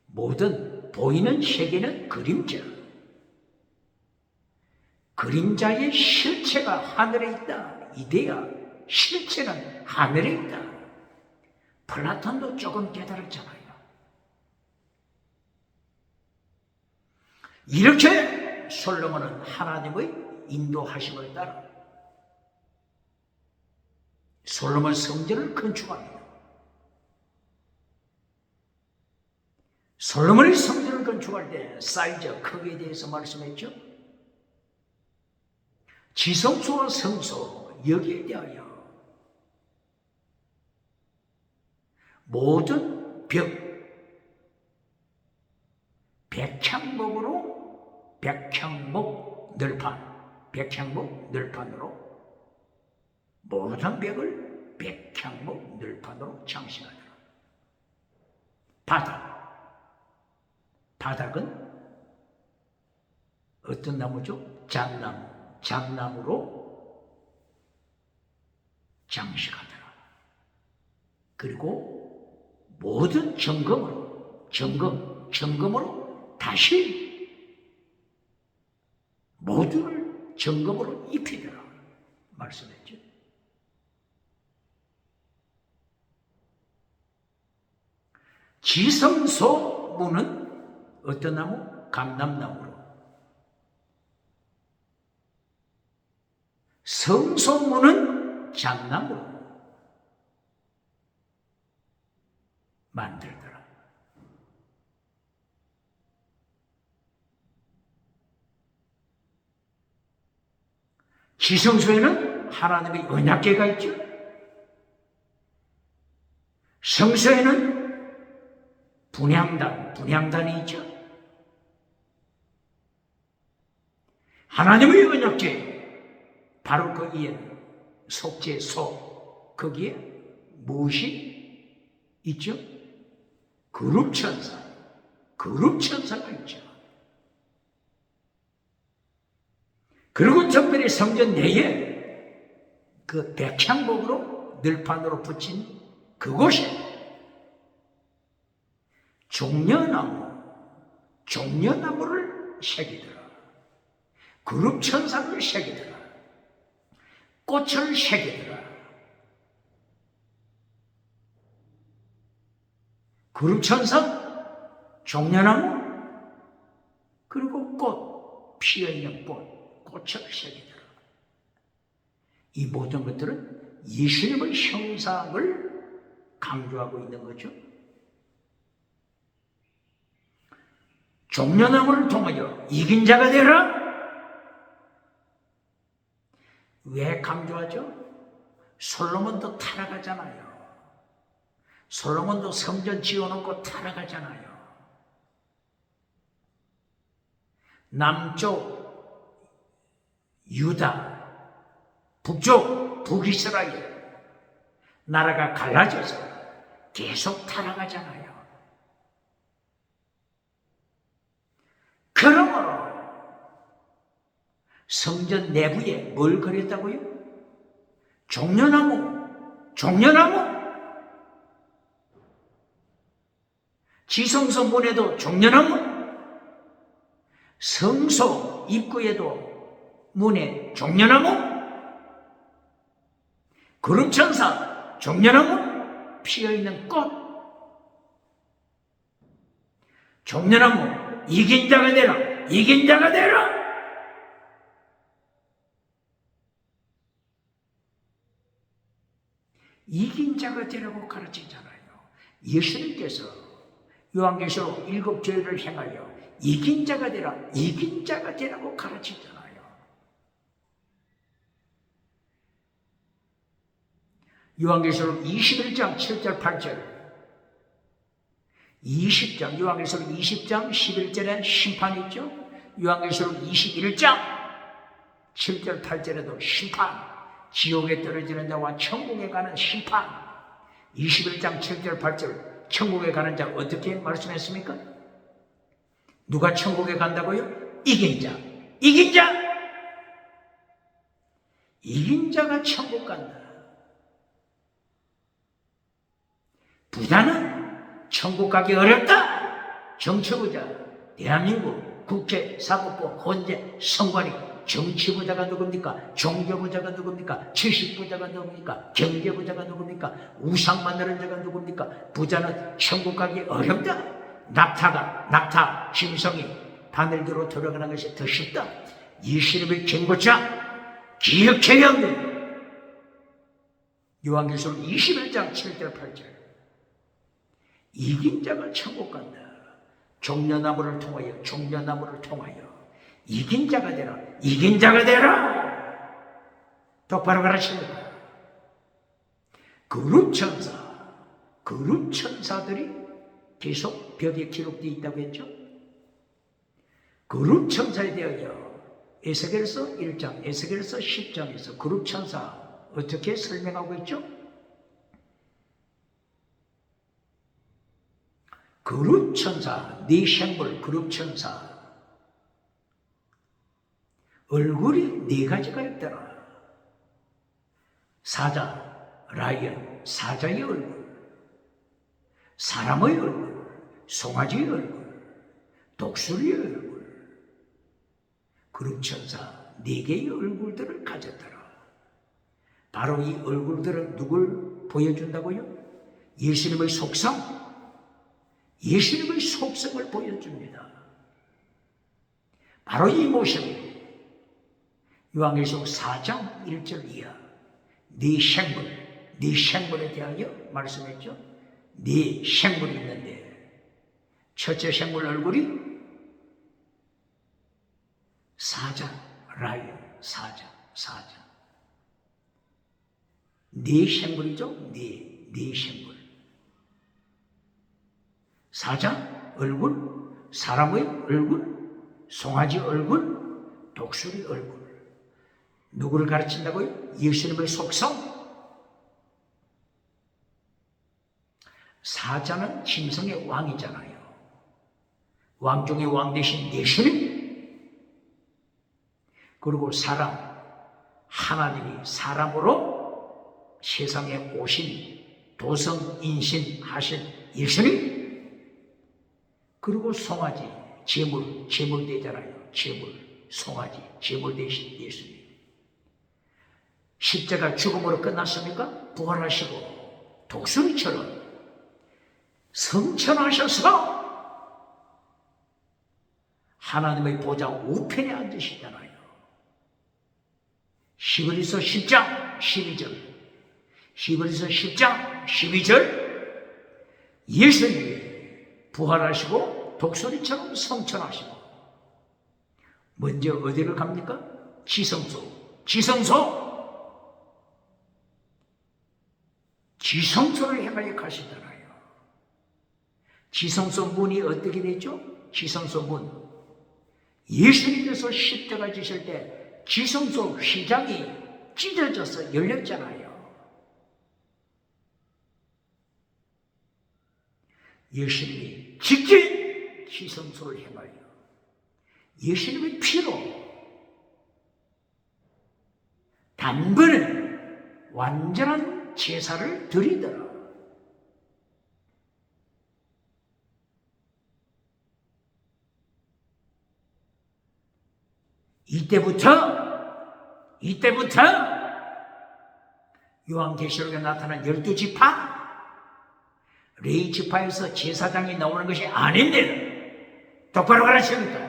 모든 보이는 세계는 그림자의 실체가 하늘에 있다. 이데아 실체는 하늘에 있다. 플라톤도 조금 깨달았잖아요. 이렇게 솔로몬은 하나님의 인도하심을 따라 솔로몬 성전을 건축합니다. 솔로몬의 성전을 건축할 때 사이즈, 크기에 대해서 말씀했죠. 지성소와 성소, 여기에 대하여 모든 백향목 널판으로 모든 벽을 백향목 널판으로 장식하더라. 바닥은 어떤 나무죠? 잣나무로 장식하더라. 그리고 모든 점검으로 다시 모두를 점검으로 입히더라 말씀했죠. 지성소문은 어떤 나무? 감람나무로. 성소문은 잣나무로 만들더라. 지성소에는 하나님의 언약궤가 있죠. 성소에는 분향단이 있죠. 하나님의 언약궤, 바로 거기에는 속죄소, 거기에 무엇이 있죠? 그룹천사가 있죠. 그리고 특별히 성전 내에 그 백향목으로 늘판으로 붙인 그곳에 종려나무를 새기더라. 그룹천사를 새기더라. 꽃을 새기더라. 그룹천사, 종려나무, 그리고 꽃, 피어있는 꽃을 새기더라. 이 모든 것들은 예수님의 형상을 강조하고 있는 거죠. 종려나무를 통하여 이긴 자가 되라. 왜 강조하죠? 솔로몬도 타락하잖아요. 솔로몬도 성전 지어놓고 타락하잖아요. 남쪽 유다, 북쪽 북이스라엘 나라가 갈라져서 계속 타락하잖아요. 그러므로 성전 내부에 뭘 그렸다고요? 종려나무. 지성소 문에도 종려나무, 성소 입구에도 문에 종려나무, 그룹천사, 종려나무, 피어있는 꽃, 종려나무, 이긴 자가 되라. 이긴 자가 되라고 가르치잖아요. 예수님께서 요한계시록 7죄를 행하여 이긴 자가 되라고 가르치잖아요. 요한계시록 21장 7절 8절 20장, 요한계시록 20장 11절에 심판이 있죠. 요한계시록 21장 7절 8절에도 심판, 지옥에 떨어지는 자와 천국에 가는 심판. 21장 7절 8절 천국에 가는 자 어떻게 말씀했습니까? 누가 천국에 간다고요? 이긴 자가 천국 간다. 부자는 천국 가기 어렵다. 정치부자, 대한민국 국회, 사법부, 헌재, 선관위, 정치부자가 누굽니까? 종교부자가 누굽니까? 지식부자가 누굽니까? 경제부자가 누굽니까? 우상 만드는 자가 누굽니까? 부자는 천국 가기 어렵다. 낙타, 짐승이 바늘기로 들어가는 것이 더 쉽다. 예수님의 경고자 기억해야 합니다. 요한계시록 21장 7절 8절 이긴 자가 천국 간다. 종려나무를 통하여 이긴 자가 되라. 똑바로 가르칩니다. 그룹천사들이 계속 벽에 기록되어 있다고 했죠. 그룹천사에 대하여 에스겔서 1장, 에스겔서 10장에서 그룹천사 어떻게 설명하고 있죠? 그룹천사, 네 생물 그룹천사 얼굴이 네 가지가 있더라. 사자, 라이언, 사자의 얼굴, 사람의 얼굴, 송아지의 얼굴, 독수리의 얼굴, 그룹천사 네 개의 얼굴들을 가졌더라. 바로 이 얼굴들은 누굴 보여준다고요? 예수님의 속성, 예수님의 속성을 보여줍니다. 바로 이 모습이 요한계시록 4장 1절 이하 네 생물에 대하여 말씀했죠. 네 생물이 있는데 첫째 생물 얼굴이 사자, 라이언, 사자. 네 생물이죠. 네 생물. 사자 얼굴, 사람의 얼굴, 송아지 얼굴, 독수리 얼굴. 누구를 가르친다고요? 예수님의 속성. 사자는 짐승의 왕이잖아요. 왕 중의 왕 대신 예수님. 그리고 사람, 하나님이 사람으로 세상에 오신 도성 인신 하신 예수님. 그리고 송아지, 제물 되잖아요. 제물, 송아지, 제물 대신 예수님. 십자가 죽음으로 끝났습니까? 부활하시고 독수리처럼 성천하셔서 하나님의 보좌 우편에 앉으시잖아요. 히브리서 10장 12절, 히브리서 10장 12절, 예수님이 부활하시고 독수리처럼 성천하시고 먼저 어디를 갑니까? 지성소를 향하여 가시잖아요. 지성소 문이 어떻게 됐죠? 지성소 문. 예수님께서 십자가 지실 때 지성소 휘장이 찢어져서 열렸잖아요. 예수님이 직접 지성소를 향하여 예수님의 피로 단번에 완전한 제사를 드리더라. 이때부터 요한계시록에 나타난 12지파, 레위 지파에서 제사장이 나오는 것이 아닌데 똑바로 가르칩니다.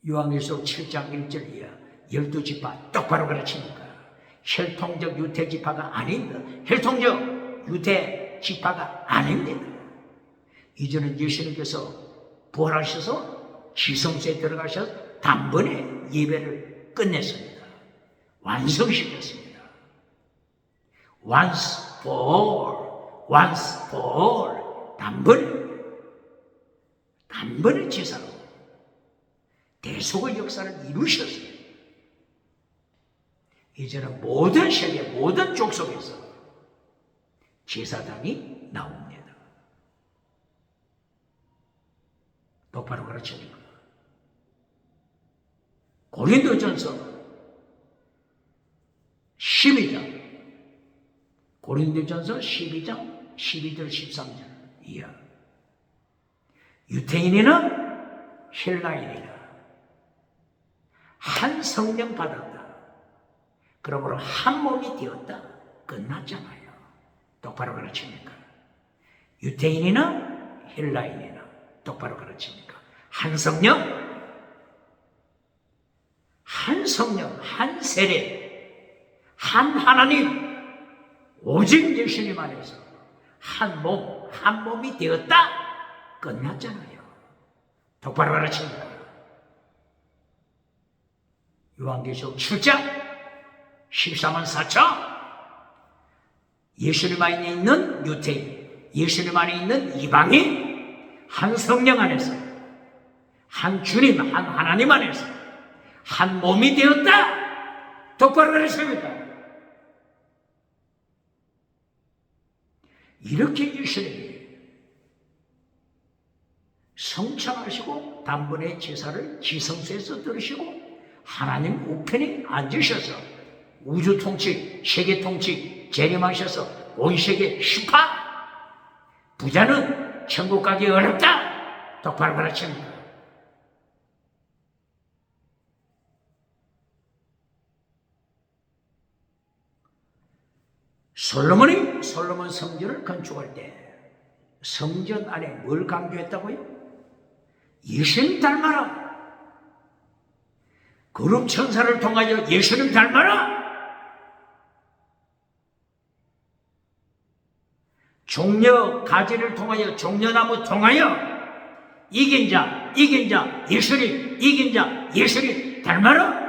요한계시록 7장 1절 이하 12지파 똑바로 가르칩니까? 혈통적 유태지파가 아닙니다. 혈통적 유태지파가 아닙니다. 이제는 예수님께서 부활하셔서 지성소에 들어가셔서 단번에 예배를 끝냈습니다. 완성시켰습니다. once for all, 단번에 제사로 대속의 역사를 이루셨어요. 이제는 모든 세계, 모든 족속에서 제사장이 나옵니다. 똑바로 가르쳐줍니다. 고린도전서 12장, 고린도전서 12장 12절 13절 이하. 유태인이나 헬라인이나 한 성령 받았다. 그러므로 한 몸이 되었다. 끝났잖아요. 똑바로 가르칩니까? 유태인이나 헬라인이나 똑바로 가르칩니까? 한 성령, 한 세례, 한 하나님, 오직 예수님 안에서 한 몸이 되었다. 끝났잖아요. 똑바로 가르칩니까? 요한계시록 7장 14만 4천, 예수님 안에 있는 유태인, 예수님 안에 있는 이방인, 한 성령 안에서, 한 주님, 한 하나님 안에서 한 몸이 되었다. 똑바로 가르칩니까? 이렇게 예수님이 성천하시고 단번에 제사를 지성소에서 들으시고 하나님 우편에 앉으셔서 우주 통치, 세계 통치 재림하셔서 온 세계 심판. 부자는 천국 가기 어렵다. 똑바로 가르칩니다. 솔로몬이 솔로몬 성전을 건축할 때 성전 안에 뭘 강조했다고요? 예수님 닮아라. 거룩 천사를 통하여 예수님 닮아라. 종려 가지를 통하여 종려나무 통하여 이긴 자 예수님, 이긴 자 예수님 닮아라.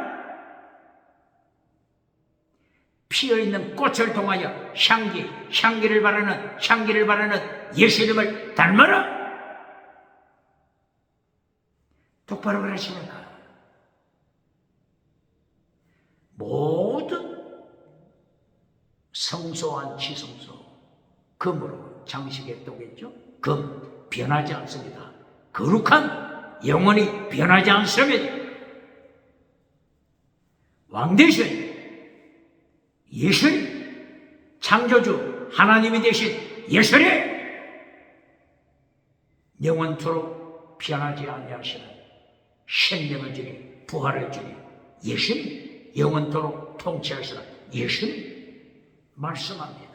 피어있는 꽃을 통하여 향기를 바라는 예수님을 닮아라. 똑바로 그러시니까 모든 성소한 지성소 금으로 장식했다겠죠. 금 변하지 않습니다. 거룩한 영원히 변하지 않습니다. 왕 대신 예수님, 창조주 하나님이 되신 예수님, 영원토록 변하지 아니하시는 생명을 주니 부활을 주니 예수님, 영원토록 통치하시는 예수님 말씀합니다.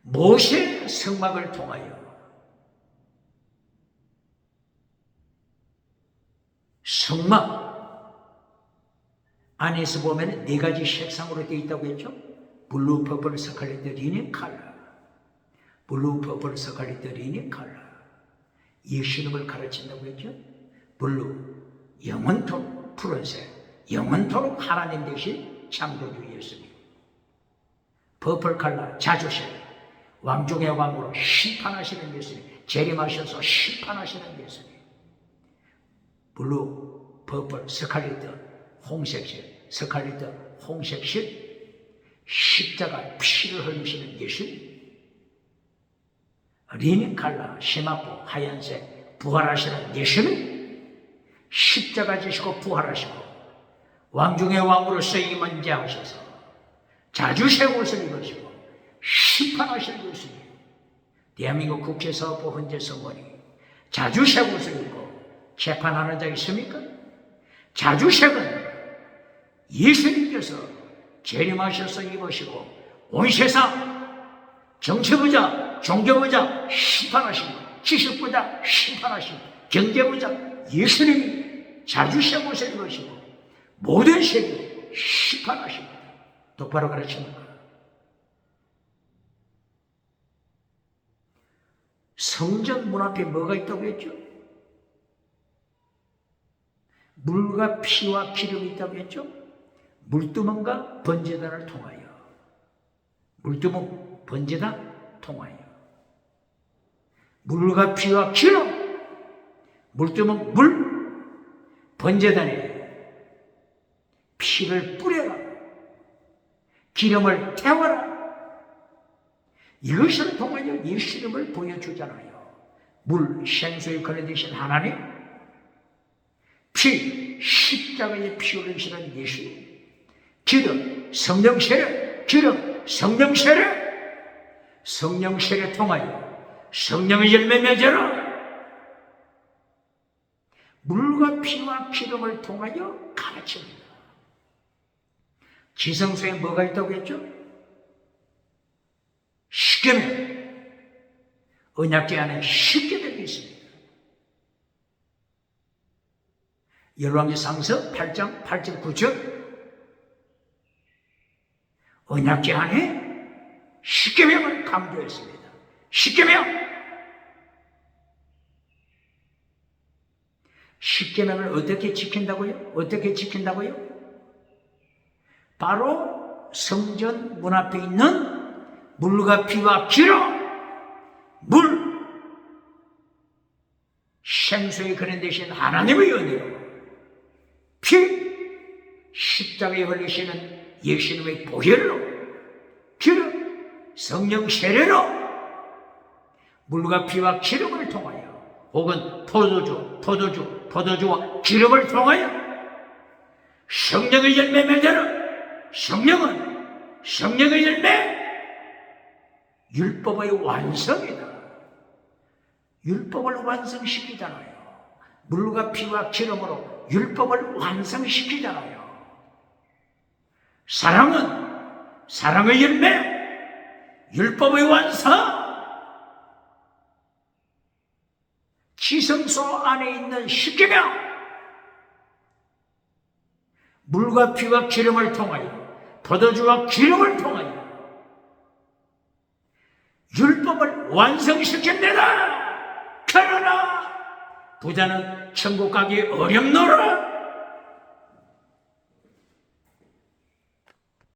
모세 성막을 통하여 성막 안에서 보면 네 가지 색상으로 되어 있다고 했죠. 블루, 퍼플, 스칼렛, 리넨, 컬러. 블루, 퍼플, 스칼렛, 리넨, 컬러. 예수님을 가르친다고 했죠. 블루, 영원토록 푸른색, 영원토록 하나님 되신 창조주 예수님. 퍼플 컬러, 자주색, 왕중의 왕으로 심판하시는 예수님, 재림하셔서 심판하시는 예수님. 블루, 퍼플, 스칼렛, 홍색색, 스칼렛, 홍색색, 십자가 피를 흘리시는 예수님. 리넨 컬러, 심화보, 하얀색, 부활하시는 예수님. 십자가 지시고 부활하시고 왕중의 왕으로 쓰임먼지하셔서 자주색 옷을 입으시고 심판하실 예수님. 대한민국 국회사업부 헌재 선관위 자주색 옷을 입고 재판하는 자 있습니까? 자주색은 예수님께서 재림하셔서 입으시고 온 세상 정치부자, 종교부자 심판하시고 지식부자 심판하시고 경제부자 예수님이 자주색 옷을 입으시고 모든 세계 심판하십니다. 똑바로 가르칩니다. 성전 문 앞에 뭐가 있다고 했죠? 물과 피와 기름이 있다고 했죠? 물두멍과 번제단을 통하여. 물두멍, 번제단 통하여. 물과 피와 기름, 물두멍, 물, 번제단에 피를 뿌려라. 기름을 태워라. 이것을 통하여 예수님을 보여주잖아요. 물, 생수에 걸려드신 하나님, 피, 십자가에 피 흘리시는 예수님, 기름, 성령 세례, 기름, 성령 세례, 성령 세례 통하여 성령의 열매 맺어라. 물과 피와 기름을 통하여 가르칩니다. 지성소에 뭐가 있다고 했죠? 십계명, 언약궤 안에 십계명이 있습니다. 열왕기상서 8장 8절 9절 언약궤 안에 십계명을 강조했습니다. 십계명, 십계명을 어떻게 지킨다고요? 어떻게 지킨다고요? 바로 성전 문 앞에 있는 물과 피와 기름, 물, 생수에 거론되신 하나님의 은혜로, 피, 십자가에 흘리시는 예수님의 보혈로 기름, 성령 세례로 물과 피와 기름을 통하여 혹은 포도주와 기름을 통하여 성령의 열매 맺는 성령의 열매 율법의 완성이다. 율법을 완성시키잖아요. 물과 피와 기름으로 율법을 완성시키잖아요. 사랑의 열매, 율법의 완성. 지성소 안에 있는 십계명, 물과 피와 기름을 통하여, 포도주와 기름을 통하여 율법을 완성시킵니다. 그러나 부자는 천국 가기 어렵노라.